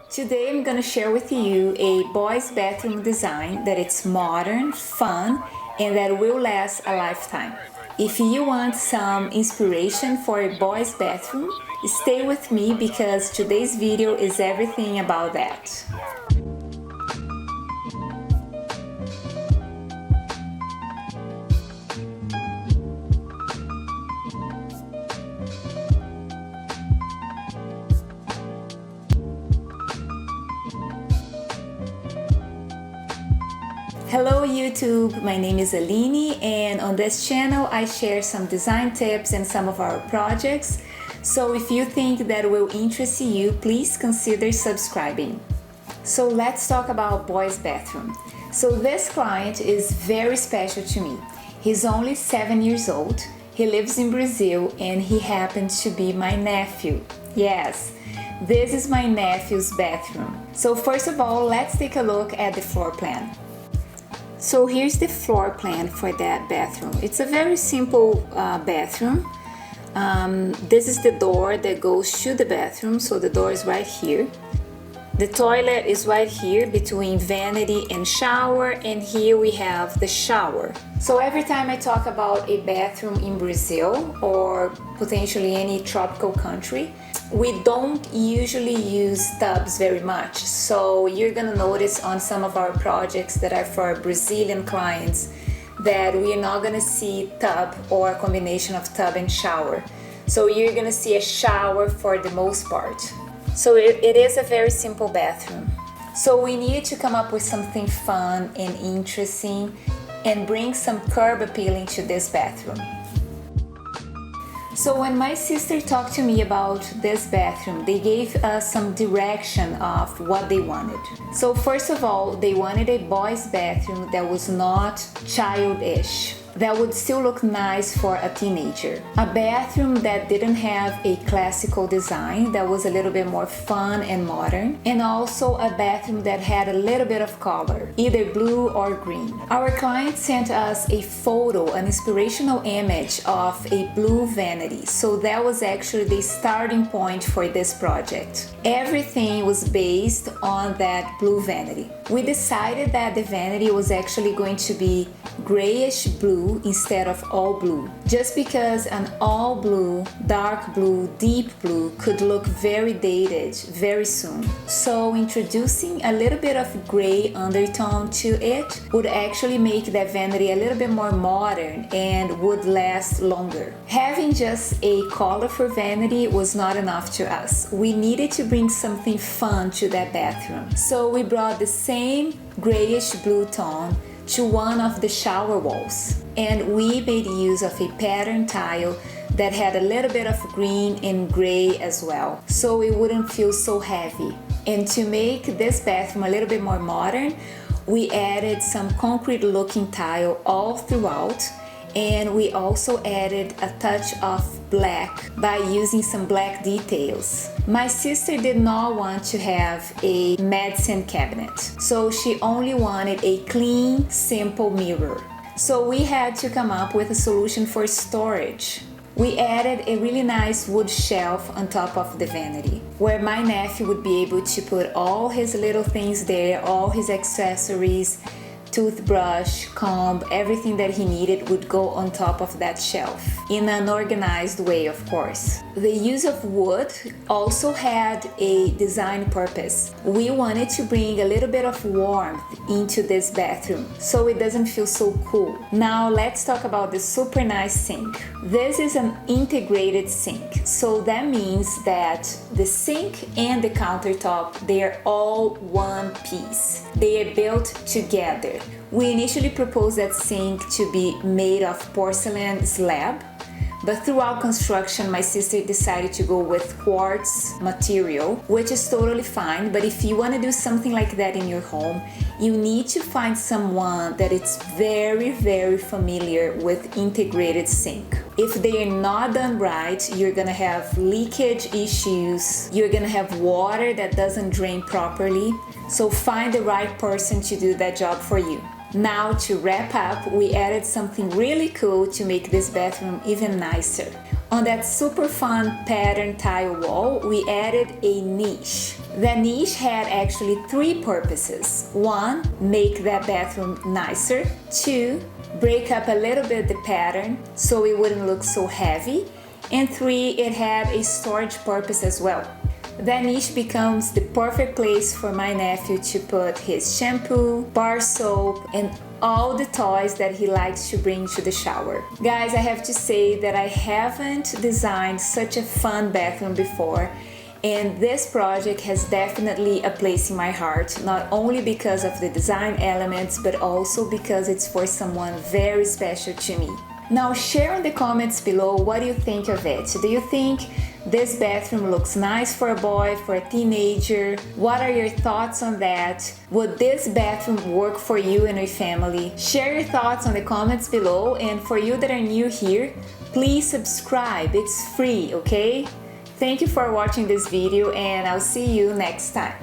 Today I'm gonna share with you a boys bathroom design that it's modern, fun, and that will last a lifetime. If you want some inspiration for a boys bathroom, stay with me because today's video is everything about that. Hello YouTube, my name is Aline and on this channel I share some design tips and some of our projects. So if you think that will interest you, please consider subscribing. So let's talk about boys bathroom. So this client is very special to me. He's only 7 years old, he lives in Brazil and he happens to be my nephew. Yes, this is my nephew's bathroom. So first of all, let's take a look at the floor plan. So here's the floor plan for that bathroom. It's a very simple bathroom. This is the door that goes to the bathroom, so the door is right here. The toilet is right here between vanity and shower, and here we have the shower. So every time I talk about a bathroom in Brazil or potentially any tropical country, we don't usually use tubs very much. So you're gonna notice on some of our projects that are for Brazilian clients that we're not gonna see tub or a combination of tub and shower. So you're gonna see a shower for the most part. So it is a very simple bathroom. So we needed to come up with something fun and interesting and bring some curb appealing to this bathroom. So when my sister talked to me about this bathroom, they gave us some direction of what they wanted. So first of all, they wanted a boys bathroom that was not childish, that would still look nice for a teenager. A bathroom that didn't have a classical design, that was a little bit more fun and modern, and also a bathroom that had a little bit of color, either blue or green. Our client sent us a photo, an inspirational image of a blue vanity, so that was actually the starting point for this project. Everything was based on that blue vanity. We decided that the vanity was actually going to be grayish blue instead of all blue, just because an all blue, dark blue, deep blue could look very dated very soon. So introducing a little bit of gray undertone to it would actually make that vanity a little bit more modern and would last longer. Having just a colorful vanity was not enough to us. We needed to bring something fun to that bathroom. So we brought the same grayish blue tone to one of the shower walls, and we made use of a pattern tile that had a little bit of green and gray as well, so it wouldn't feel so heavy. And to make this bathroom a little bit more modern, we added some concrete looking tile all throughout, and we also added a touch of black by using some black details. My sister did not want to have a medicine cabinet, so she only wanted a clean, simple mirror. So we had to come up with a solution for storage. We added a really nice wood shelf on top of the vanity, where my nephew would be able to put all his little things there, all his accessories, toothbrush, comb, everything that he needed would go on top of that shelf in an organized way, of course. The use of wood also had a design purpose. We wanted to bring a little bit of warmth into this bathroom so it doesn't feel so cool. Now let's talk about the super nice sink. This is an integrated sink, so that means that the sink and the countertop, they are all one piece. They are built together. We initially proposed that sink to be made of porcelain slab, but throughout construction my sister decided to go with quartz material, which is totally fine. But if you want to do something like that in your home, you need to find someone that is very familiar with integrated sink. If they are not done right, you're gonna have leakage issues, you're gonna have water that doesn't drain properly, so find the right person to do that job for you. Now to wrap up, we added something really cool to make this bathroom even nicer. On that super fun pattern tile wall, we added a niche. The niche had actually 3 purposes. 1, make that bathroom nicer. 2, break up a little bit the pattern so it wouldn't look so heavy. And 3, it had a storage purpose as well. That niche becomes the perfect place for my nephew to put his shampoo, bar soap, and all the toys that he likes to bring to the shower. Guys, I have to say that I haven't designed such a fun bathroom before, and this project has definitely a place in my heart, not only because of the design elements, but also because it's for someone very special to me. Now share in the comments below what you think of it. Do you think this bathroom looks nice for a boy, for a teenager? What are your thoughts on that? Would this bathroom work for you and your family? Share your thoughts on the comments below, and for you that are new here, please subscribe. It's free, okay? Thank you for watching this video, and I'll see you next time.